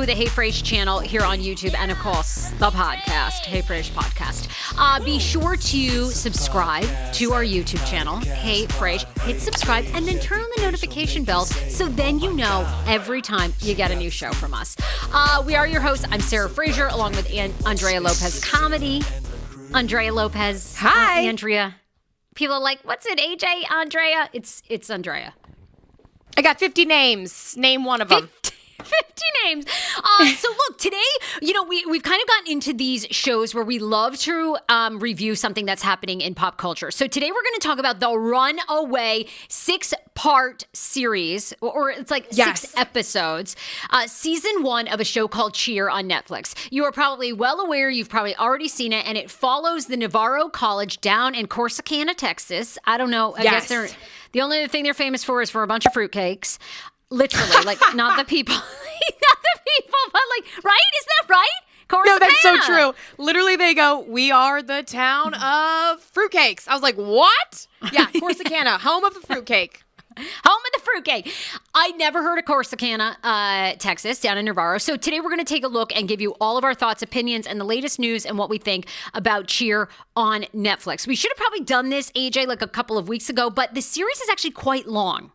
to the Hey Frase channel here on YouTube and, of course, the podcast, Hey Frase Podcast. Be sure to subscribe to our YouTube channel, Hey Frase. Hit subscribe and then turn on the notification bell so then you know every time you get a new show from us. We are your hosts. I'm Sarah Fraser along with Andrea Lopez Comedy. Andrea Lopez. Hi. Andrea. People are like, what's it, AJ, Andrea? It's Andrea. I got 50 names. Name one of them. 50 names. So look, today, we've kind of gotten into these shows where we love to review something that's happening in pop culture. So today we're going to talk about the Runaway 6-part series, or it's like 6 episodes, season 1 of a show called Cheer on Netflix. You are probably well aware, you've probably already seen it, and it follows the Navarro College down in Corsicana, Texas. I don't know. I guess the only thing they're famous for is for a bunch of fruitcakes. Literally, like, not the people, but like, right? Is that right? Corsicana. No, that's so true. Literally, they go, we are the town of fruitcakes. I was like, what? Yeah, Corsicana, home of the fruitcake. Home of the fruitcake. I never heard of Corsicana, Texas, down in Navarro. So today we're going to take a look and give you all of our thoughts, opinions, and the latest news and what we think about Cheer on Netflix. We should have probably done this, AJ, like a couple of weeks ago, but the series is actually quite long.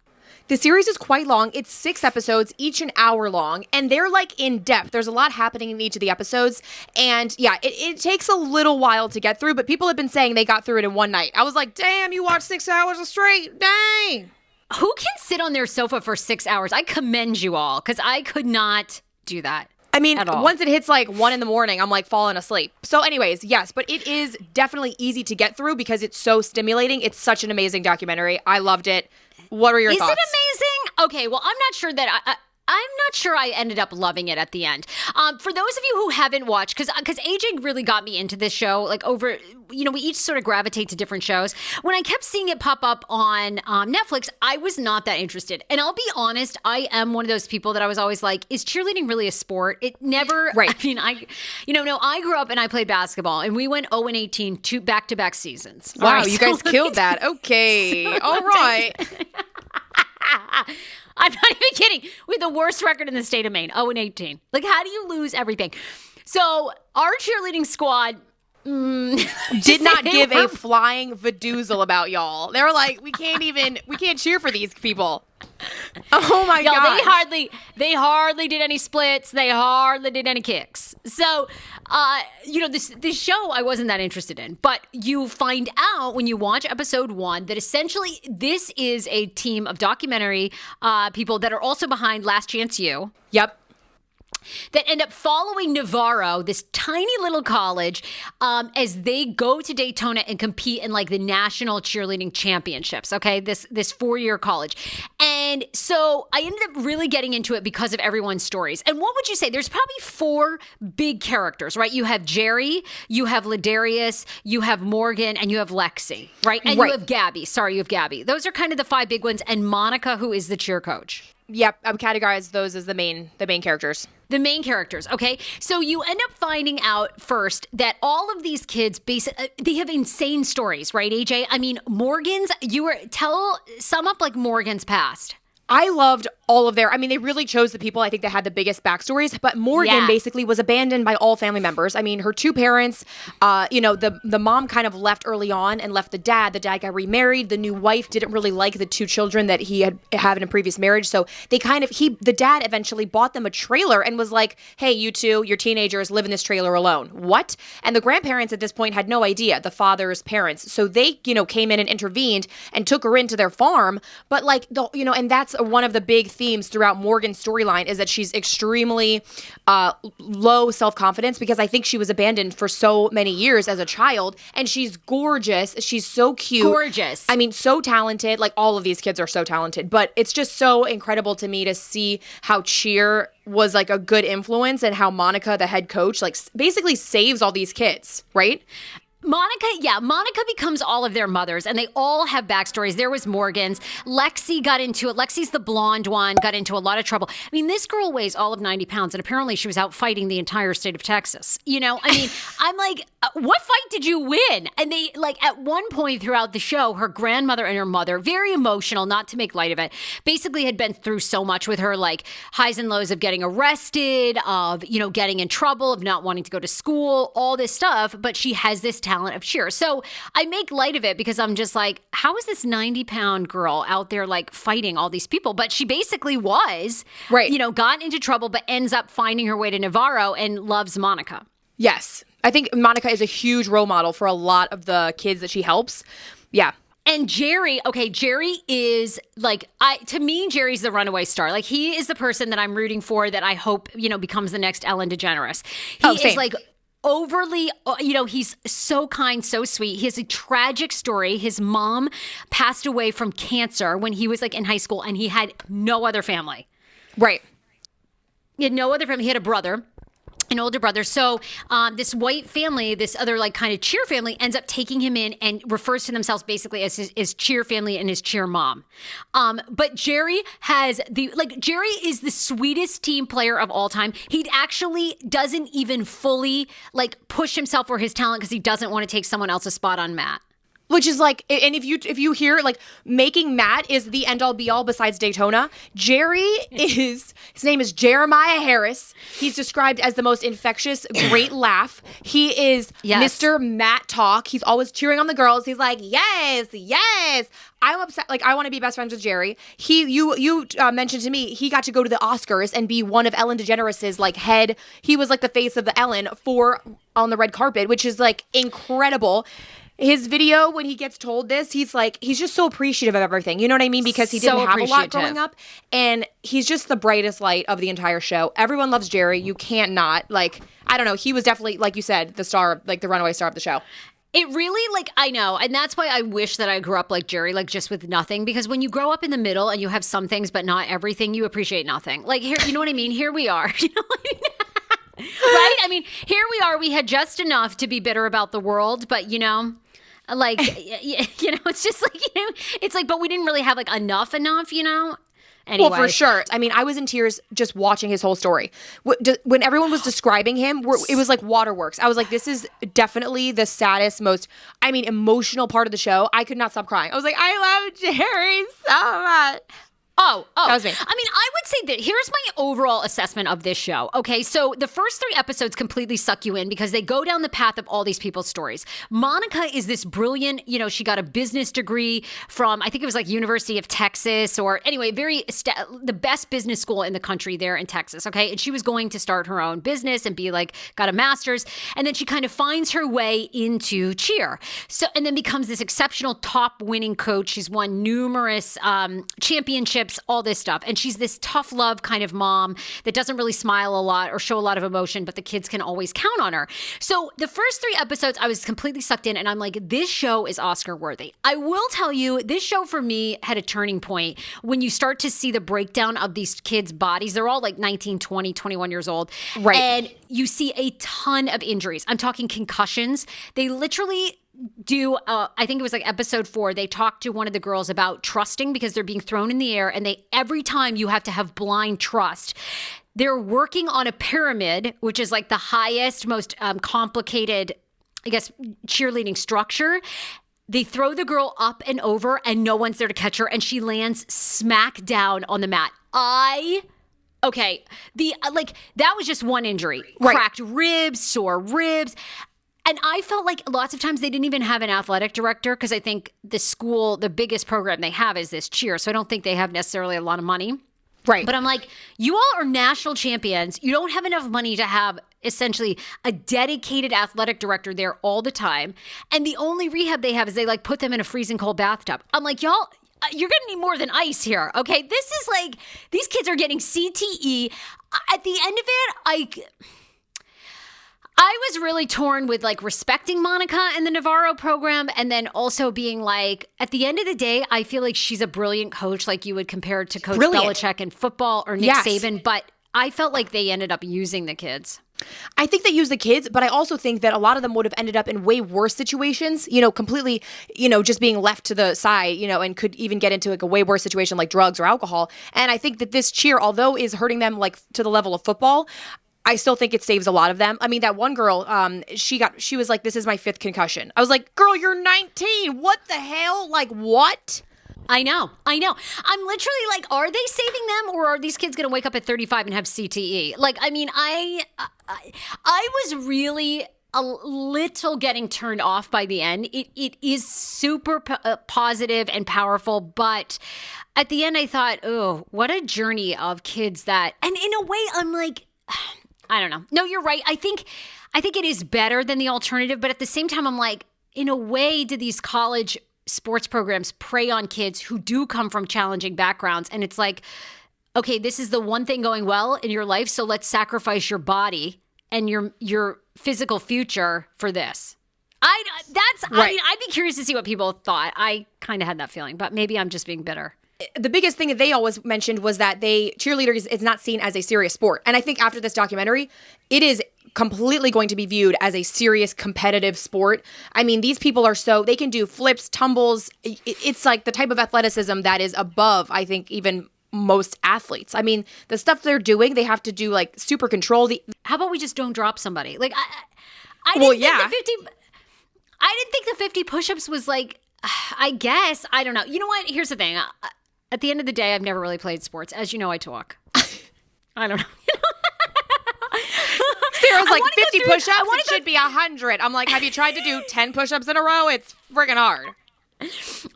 The series is quite long. It's 6 episodes, each an hour long, and they're like in depth. There's a lot happening in each of the episodes, and yeah, it takes a little while to get through, but people have been saying they got through it in one night. I was like, damn, you watched 6 hours straight, dang. Who can sit on their sofa for 6 hours? I commend you all, because I could not do that. I mean, once it hits like 1 a.m, I'm like falling asleep. So anyways, yes, but it is definitely easy to get through because it's so stimulating. It's such an amazing documentary. I loved it. What are your thoughts? Is it amazing? Okay, well, I'm not sure that I'm not sure I ended up loving it at the end. For those of you who haven't watched, because AJ really got me into this show, like over, we each sort of gravitate to different shows. When I kept seeing it pop up on Netflix, I was not that interested. And I'll be honest, I am one of those people that I was always like, is cheerleading really a sport? It never, right. I mean, I grew up and I played basketball and we went 0-18 2 back-to-back seasons. Wow, right, you guys killed that. Okay, so all right. I'm not even kidding. We had the worst record in the state of Maine, 0-18. Like, how do you lose everything? So our cheerleading squad did not give a flying vadoozle about y'all. They were like, we can't cheer for these people. Oh my God. They hardly did any splits. They hardly did any kicks. So, this show I wasn't that interested in. But you find out when you watch episode 1 that essentially this is a team of documentary people that are also behind Last Chance U. Yep. That end up following Navarro, this tiny little college, as they go to Daytona and compete in like the national cheerleading championships. Okay, this 4-year college, and so I ended up really getting into it because of everyone's stories. And what would you say? There's probably 4 big characters, right? You have Jerry, you have Ladarius, you have Morgan, and you have Lexi, right? And you have Gabi. Sorry, you have Gabi. Those are kind of the 5 big ones, and Monica, who is the cheer coach. Yep, I would categorize those as the main characters. The main characters, okay? So you end up finding out first that all of these kids, they have insane stories, right, AJ? I mean, sum up like Morgan's past. I loved all of they really chose the people I think that had the biggest backstories, but Morgan basically was abandoned by all family members. I mean, her 2 parents, the mom kind of left early on and left the dad. The dad got remarried. The new wife didn't really like the 2 children that he had in a previous marriage. So they the dad eventually bought them a trailer and was like, hey, you 2, you're teenagers, live in this trailer alone. What? And the grandparents at this point had no idea, the father's parents. So they, came in and intervened and took her into their farm. But and that's one of the big themes throughout Morgan's storyline is that she's extremely low self-confidence because I think she was abandoned for so many years as a child, and she's gorgeous. She's so cute. Gorgeous. I mean, so talented. Like, all of these kids are so talented, but it's just so incredible to me to see how Cheer was like a good influence and how Monica, the head coach, like basically saves all these kids, right? Monica becomes all of their mothers, and they all have backstories. There was Morgan's. Lexi got into it. Lexi's the blonde one, got into a lot of trouble. I mean, this girl weighs all of 90 pounds, and apparently she was out fighting the entire state of Texas. You know, I mean, I'm like, what fight did you win? And they, like, at one point throughout the show, her grandmother and her mother, very emotional, not to make light of it, basically had been through so much with her, like highs and lows of getting arrested, of, you know, getting in trouble, of not wanting to go to school, all this stuff. But she has this talent of cheer. So I make light of it because I'm just like, how is this 90-pound girl out there like fighting all these people? But she basically was, right, you know, got into trouble, but ends up finding her way to Navarro and loves Monica. Yes. I think Monica is a huge role model for a lot of the kids that she helps. Yeah. And Jerry is like, to me, Jerry's the runaway star. Like, he is the person that I'm rooting for that I hope, you know, becomes the next Ellen DeGeneres. He is like overly, you know, he's so kind, so sweet. He has a tragic story. His mom passed away from cancer when he was like in high school, and he had no other family. Right. He had no other family. He had a brother, an older brother. So this white family, this other like kind of cheer family, ends up taking him in and refers to themselves basically as his cheer family and his cheer mom. But Jerry Jerry is the sweetest team player of all time. He actually doesn't even fully like push himself or his talent because he doesn't want to take someone else's spot on Matt. Which is like, and if you hear like making Matt is the end all be all besides Daytona. Jerry his name is Jeremiah Harris. He's described as the most infectious, great laugh. He is Mr. Matt Talk. He's always cheering on the girls. He's like, yes, yes. I'm upset. Like, I want to be best friends with Jerry. You mentioned to me, he got to go to the Oscars and be one of Ellen DeGeneres' like head. He was like the face of the Ellen on the red carpet, which is like incredible. His video, when he gets told this, he's just so appreciative of everything. You know what I mean? Because he didn't have a lot growing up. And he's just the brightest light of the entire show. Everyone loves Jerry. You can't not. Like, I don't know. He was definitely, like you said, the star, like the runaway star of the show. It really, like, I know. And that's why I wish that I grew up like Jerry, like just with nothing. Because when you grow up in the middle and you have some things but not everything, you appreciate nothing. Like, here, you know what I mean? Here we are. You know what I mean? Right? I mean, here we are. We had just enough to be bitter about the world. But, you know, like, you know, it's just like, you know, it's like, but we didn't really have like enough, you know? Anyway. Well, for sure. I mean, I was in tears just watching his whole story. When everyone was describing him, it was like waterworks. I was like, this is definitely the saddest, most, emotional part of the show. I could not stop crying. I was like, I love Jerry so much. Oh. That was me. I mean, I would say that here's my overall assessment of this show. Okay, so the first 3 episodes completely suck you in because they go down the path of all these people's stories. Monica is this brilliant, you know, she got a business degree from, I think it was like University of Texas or anyway, the best business school in the country there in Texas, okay? And she was going to start her own business and be like, got a master's. And then she kind of finds her way into cheer. So, and then becomes this exceptional top winning coach. She's won numerous championships, all this stuff. And she's this tough love kind of mom that doesn't really smile a lot or show a lot of emotion, but the kids can always count on her. So the first 3 episodes, I was completely sucked in and I'm like, this show is Oscar worthy. I will tell you, this show for me had a turning point when you start to see the breakdown of these kids' bodies. They're all like 19, 20, 21 years old. Right. And you see a ton of injuries. I'm talking concussions. They literally do, I think it was like episode 4, they talked to one of the girls about trusting because they're being thrown in the air and every time you have to have blind trust. They're working on a pyramid, which is like the highest, most complicated, I guess, cheerleading structure. They throw the girl up and over and no one's there to catch her and she lands smack down on the mat. Okay, that was just one injury. Right. Cracked ribs, sore ribs. And I felt like lots of times they didn't even have an athletic director because I think the school, the biggest program they have is this cheer. So I don't think they have necessarily a lot of money. Right. But I'm like, you all are national champions. You don't have enough money to have essentially a dedicated athletic director there all the time. And the only rehab they have is they like put them in a freezing cold bathtub. I'm like, y'all, you're going to need more than ice here. Okay. This is like, these kids are getting CTE. At the end of it, I was really torn with like respecting Monica and the Navarro program and then also being like, at the end of the day, I feel like she's a brilliant coach, like you would compare it to Coach Belichick in football or Nick Saban, but I felt like they ended up using the kids. I think they use the kids, but I also think that a lot of them would have ended up in way worse situations, completely, just being left to the side, and could even get into like a way worse situation like drugs or alcohol. And I think that this cheer, although is hurting them like to the level of football, I still think it saves a lot of them. I mean, that one girl, she was like, this is my 5th concussion. I was like, girl, you're 19. What the hell? Like, what? I know. I'm literally like, are they saving them, or are these kids going to wake up at 35 and have CTE? Like, I mean, I was really a little getting turned off by the end. It is super positive and powerful, but at the end I thought, oh, what a journey of kids that, and in a way I'm like, I don't know. No, you're right. I think it is better than the alternative, but at the same time I'm like, in a way, do these college sports programs prey on kids who do come from challenging backgrounds? And it's like, okay, this is the one thing going well in your life, so let's sacrifice your body and your physical future for this. Right. I mean, I'd be curious to see what people thought. I kind of had that feeling, but maybe I'm just being bitter. The biggest thing that they always mentioned was that cheerleaders is not seen as a serious sport. And I think after this documentary, it is completely going to be viewed as a serious competitive sport. I mean, these people they can do flips, tumbles. It's like the type of athleticism that is above, I think, even most athletes. I mean, the stuff they're doing, they have to do like super control. How about we just don't drop somebody? Like, I didn't think the 50 push-ups was like, I guess, I don't know. You know what? Here's the thing. At the end of the day, I've never really played sports. As you know, I talk. I don't know. Sarah's like 50 push-ups, it should be 100. I'm like, have you tried to do 10 push-ups in a row? It's friggin' hard.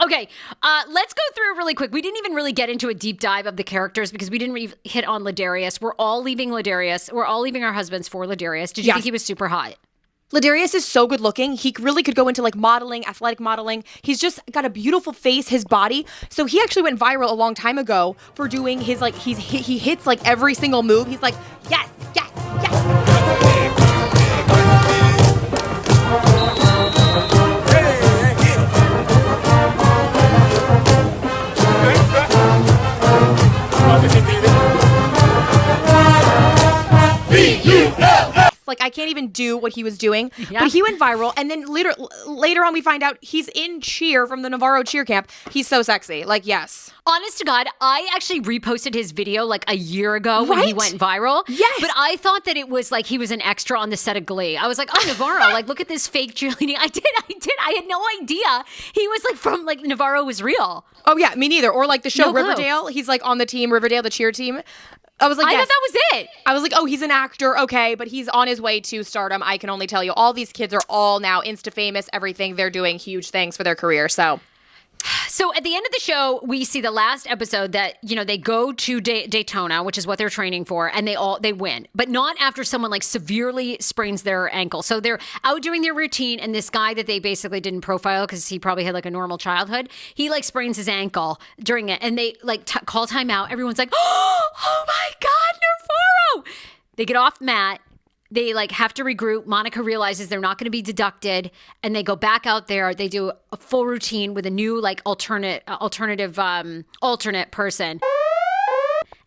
Okay, let's go through really quick. We didn't even really get into a deep dive of the characters because we didn't hit on Ladarius. We're all leaving Ladarius. We're all leaving our husbands for Ladarius. Did you think he was super hot? Ladarius is so good looking. He really could go into like modeling, athletic modeling. He's just got a beautiful face, his body. So he actually went viral a long time ago for doing his like, he hits like every single move. He's like, yes, yes, yes. Like, I can't even do what he was doing. Yeah. But he went viral. And then later on, we find out he's in cheer from the Navarro cheer camp. He's so sexy. Like, yes. Honest to God, I actually reposted his video like a year ago when he went viral. Yes. But I thought that it was like he was an extra on the set of Glee. I was like, oh, Navarro, like, look at this fake cheerleading. I did. I had no idea he was like from like Navarro was real. Oh, yeah, me neither. Or like the show Riverdale. He's like on the team, Riverdale, the cheer team. I was like, yes. I thought that was it. I was like, oh, he's an actor. Okay, but he's on his way to stardom. I can only tell you, all these kids are all now Insta famous, everything. They're doing huge things for their career. So at the end of the show, we see the last episode that, they go to Daytona, which is what they're training for, and they win. But not after someone like severely sprains their ankle. So they're out doing their routine, and this guy that they basically didn't profile because he probably had like a normal childhood, he like sprains his ankle during it, and they like call timeout. Everyone's like, oh my God, Navarro! They get off the mat. They like have to regroup. Monica realizes they're not going to be deducted, and they go back out there. They do a full routine with a new like alternate person,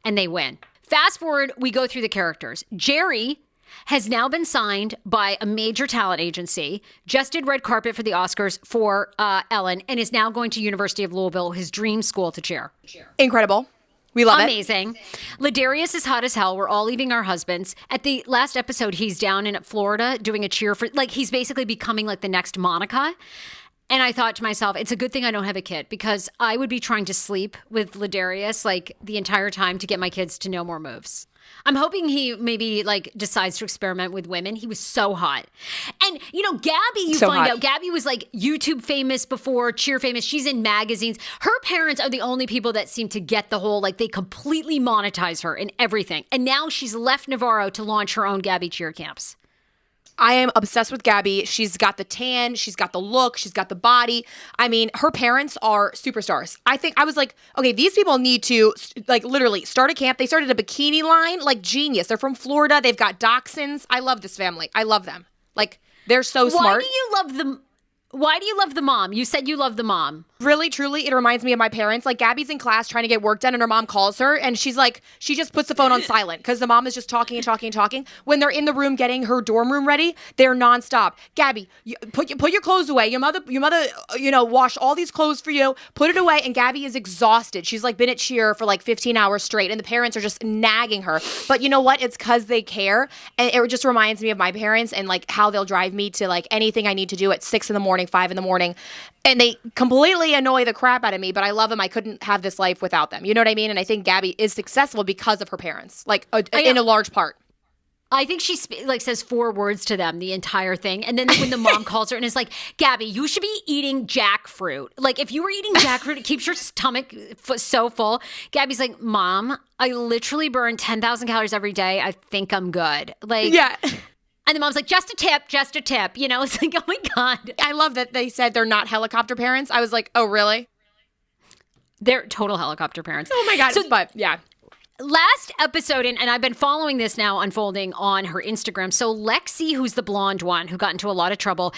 and they win. Fast forward, we go through the characters. Jerry has now been signed by a major talent agency, just did red carpet for the Oscars for Ellen, and is now going to University of Louisville, his dream school to cheer. Incredible. We love Amazing. Ladarius is hot as hell. We're all leaving our husbands. At the last episode, he's down in Florida doing a cheer for, like, he's basically becoming like the next Monica. And I thought to myself, it's a good thing I don't have a kid because I would be trying to sleep with Ladarius like the entire time to get my kids to know more moves. I'm hoping he maybe like decides to experiment with women. He was so hot. And Gabi, Gabi was like YouTube famous before, cheer famous. She's in magazines. Her parents are the only people that seem to get the whole, like they completely monetize her and everything. And now she's left Navarro to launch her own Gabi cheer camps. I am obsessed with Gabi. She's got the tan, she's got the look, she's got the body. I mean, her parents are superstars. I was like, okay, these people need to like literally start a camp. They started a bikini line, like genius. They're from Florida. They've got dachshunds. I love this family. I love them. Like they're so smart. Why do you love the mom? You said you love the mom. Really, truly, it reminds me of my parents. Like, Gabby's in class trying to get work done, and her mom calls her, and she's like, she just puts the phone on silent because the mom is just talking and talking and talking. When they're in the room getting her dorm room ready, they're nonstop. Gabby, put your clothes away. Your mother, washed all these clothes for you. Put it away. And Gabby is exhausted. She's like been at cheer for like 15 hours straight, and the parents are just nagging her. But you know what? It's because they care, and it just reminds me of my parents and like how they'll drive me to like anything I need to do at 6 in the morning, 5 in the morning. And they completely annoy the crap out of me, but I love them. I couldn't have this life without them. You know what I mean? And I think Gabi is successful because of her parents, like in a large part. I think she says 4 words to them the entire thing. And then when the mom calls her and is like, Gabi, you should be eating jackfruit. Like, if you were eating jackfruit, it keeps your stomach so full. Gabi's like, Mom, I literally burn 10,000 calories every day. I think I'm good. Like, yeah. And the mom's like, just a tip. You know, it's like, oh my God. I love that they said they're not helicopter parents. I was like, oh, really? They're total helicopter parents. Oh my God. So, but yeah. Last episode, and I've been following this now unfolding on her Instagram. So Lexi, who's the blonde one who got into a lot of trouble,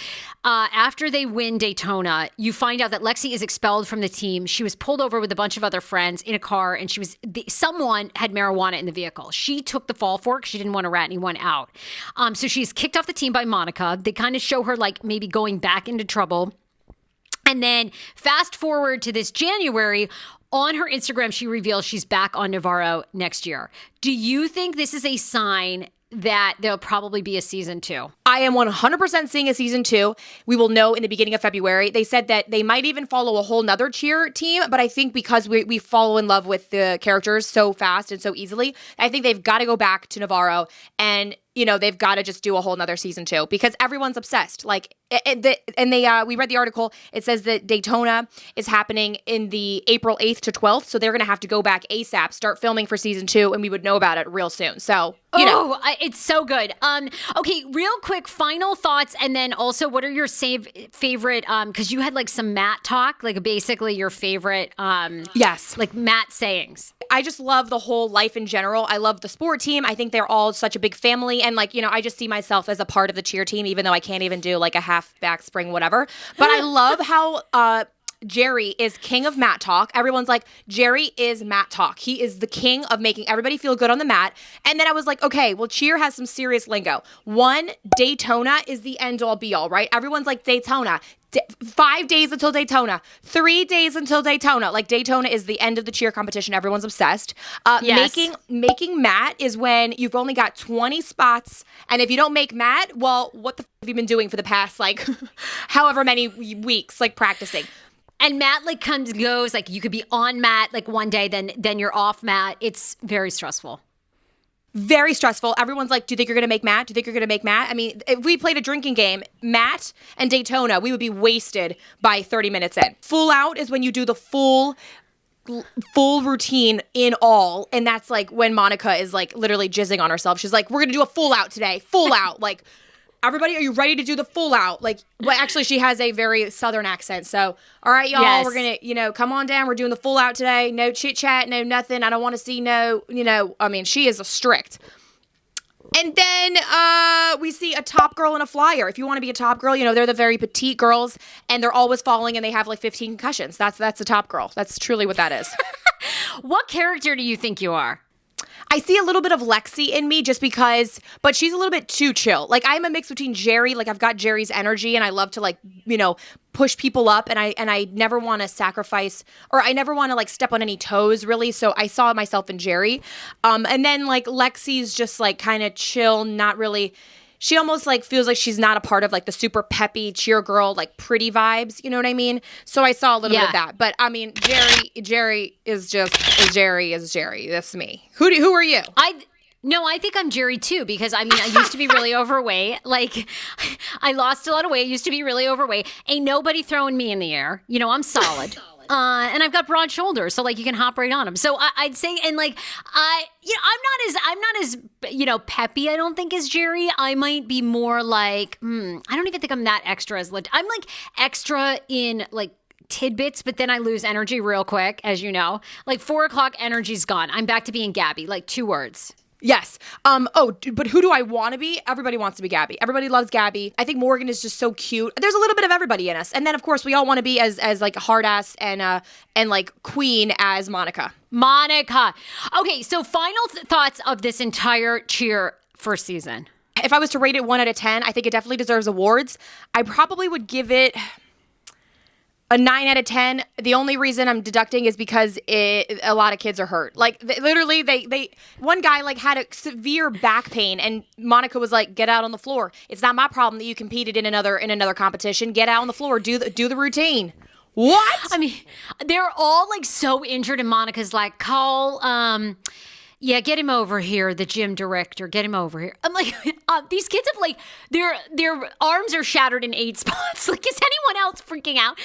after they win Daytona, you find out that Lexi is expelled from the team. She was pulled over with a bunch of other friends in a car, and someone had marijuana in the vehicle. She took the fall for it because she didn't want to rat anyone out. So she's kicked off the team by Monica. They kind of show her like maybe going back into trouble. And then fast forward to this January, on her Instagram, she reveals she's back on Navarro next year. Do you think this is a sign that there'll probably be a season 2? I am 100% seeing a season 2. We will know in the beginning of February. They said that they might even follow a whole nother cheer team, but I think because we fall in love with the characters so fast and so easily, I think they've got to go back to Navarro and, you know, they've got to just do a whole nother season 2 because everyone's obsessed. Like, we read the article. It says that Daytona is happening in the April 8th to 12th, so they're going to have to go back ASAP, start filming for season 2, and we would know about it real soon. So, you know. It's so good. Okay, real quick, final thoughts, and then also, what are your favorite? Because you had like some Matt talk, like basically your favorite. Yes, like Matt sayings. I just love the whole life in general. I love the sport team. I think they're all such a big family. And like, you know, I just see myself as a part of the cheer team, even though I can't even do like a half back spring, whatever. But I love how Jerry is king of mat talk. Everyone's like, Jerry is mat talk. He is the king of making everybody feel good on the mat. And then I was like, okay, well, cheer has some serious lingo. 1, Daytona is the end all be all, right? Everyone's like Daytona. 5 days until Daytona, 3 days until Daytona. Like Daytona is the end of the cheer competition. Everyone's obsessed. Yes. Making mat is when you've only got 20 spots. And if you don't make mat, well, what the have you been doing for the past like however many weeks, like practicing? And Matt like comes and goes. Like you could be on Matt like one day, then you're off Matt. It's very stressful. Very stressful. Everyone's like, do you think you're going to make Matt? Do you think you're going to make Matt? I mean, if we played a drinking game, Matt and Daytona, we would be wasted by 30 minutes in. Full out is when you do the full routine in all. And that's like when Monica is like literally jizzing on herself. She's like, we're going to do a full out today. Full out. Like, everybody, are you ready to do the full out? Like, well, actually, she has a very Southern accent. So, all right, y'all, yes. We're going to, come on down. We're doing the full out today. No chit chat, no nothing. I don't want to see I mean, she is strict. And then we see a top girl and a flyer. If you want to be a top girl, they're the very petite girls and they're always falling and they have like 15 concussions. That's a top girl. That's truly what that is. What character do you think you are? I see a little bit of Lexi in me just because, but she's a little bit too chill. Like I'm a mix between Jerry, like I've got Jerry's energy and I love to like, push people up and I never want to sacrifice or I never want to like step on any toes really. So I saw myself in Jerry. And then like Lexi's just like kind of chill, not really. She almost like feels like she's not a part of like the super peppy cheer girl, like pretty vibes. You know what I mean? So I saw a little bit of that. But I mean, Jerry is Jerry. That's me. Who are you? I think I'm Jerry too because I used to be really overweight. Like I lost a lot of weight. I used to be really overweight. Ain't nobody throwing me in the air. I'm solid. And I've got broad shoulders, so like you can hop right on them. So I'd say, and like I'm not as peppy. I don't think as Jerry. I might be more like I don't even think I'm that extra as I'm like extra in like tidbits, but then I lose energy real quick, as you know. Like 4 o'clock, energy's gone. I'm back to being Gabi. Like 2 words. Yes. But who do I want to be? Everybody wants to be Gabi. Everybody loves Gabi. I think Morgan is just so cute. There's a little bit of everybody in us. And then of course we all want to be as like hard ass and like queen as Monica. Monica. Okay, so final thoughts of this entire Cheer first season. If I was to rate it 1 out of 10, I think it definitely deserves awards. I probably would give it a 9 out of 10. The only reason I'm deducting is because a lot of kids are hurt. Like literally, they one guy like had a severe back pain, and Monica was like, "Get out on the floor. It's not my problem that you competed in another competition. Get out on the floor. Do the routine." What? I mean, they're all like so injured, and Monica's like, "Call, yeah, get him over here, the gym director. Get him over here." I'm like, these kids have like their arms are shattered in 8 spots. Like, is anyone else freaking out?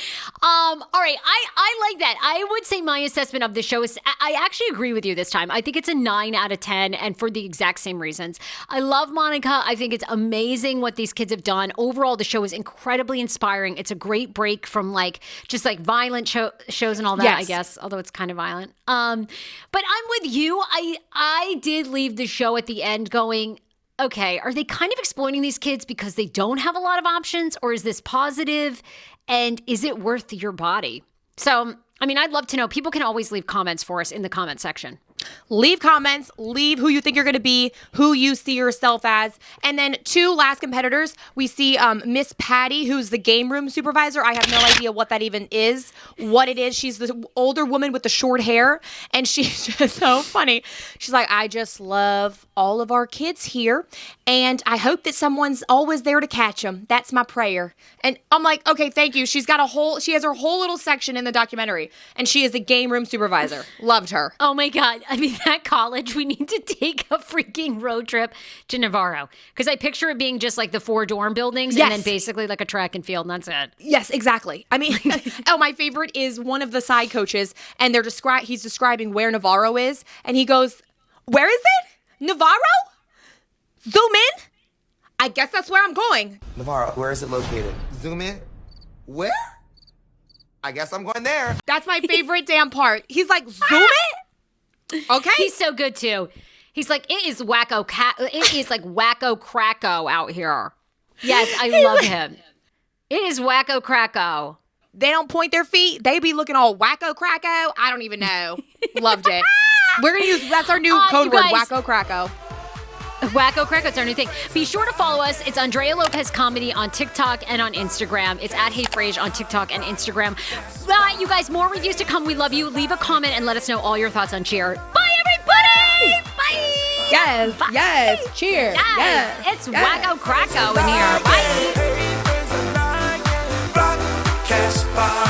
All right, I like that. I would say my assessment of the show is I actually agree with you this time. I think it's a 9 out of 10, and for the exact same reasons. I love Monica. I think it's amazing what these kids have done. Overall, the show is incredibly inspiring. It's a great break from like just like violent shows and all that. Yes. I guess, although it's kind of violent. But I'm with you. I did leave the show at the end going, okay, are they kind of exploiting these kids because they don't have a lot of options, or is this positive, and is it worth your body? So, I mean, I'd love to know. People can always leave comments for us in the comment section. Leave comments, leave who you think you're going to be, who you see yourself as. And then 2 last competitors, we see Miss Patty, who's the game room supervisor. I have no idea what that even is, what it is. She's the older woman with the short hair, and she's just so funny. She's like, "I just love all of our kids here, and I hope that someone's always there to catch them. That's my prayer." And I'm like, okay, thank you. She has her whole little section in the documentary, and she is the game room supervisor. Loved her. Oh my God. I mean, that college, we need to take a freaking road trip to Navarro, because I picture it being just like the 4 dorm buildings. Yes. And then basically like a track and field, and that's it. Yes, exactly. I mean, my favorite is one of the side coaches, and he's describing where Navarro is, and he goes, "Where is it? Navarro? Zoom in? I guess that's where I'm going." Navarro, where is it located? Zoom in. Where? I guess I'm going there. That's my favorite damn part. He's like, "Zoom it?" Okay. He's so good too. He's like, it is like wacko cracko out here. Yes, I love him. It is wacko cracko. They don't point their feet. They be looking all wacko cracko. I don't even know. Loved it. We're going to use, that's our new code word, wacko cracko. Wacko Cracko, it's our new thing. Be sure to follow us. It's Andrea Lopez Comedy on TikTok and on Instagram. It's at Hey Frase on TikTok and Instagram. You guys, more reviews to come. We love you. Leave a comment and let us know all your thoughts on Cheer. Bye, everybody! Bye! Yes, Bye. yes, Cheer. Yes. It's Wacko Cracko in here. Bye!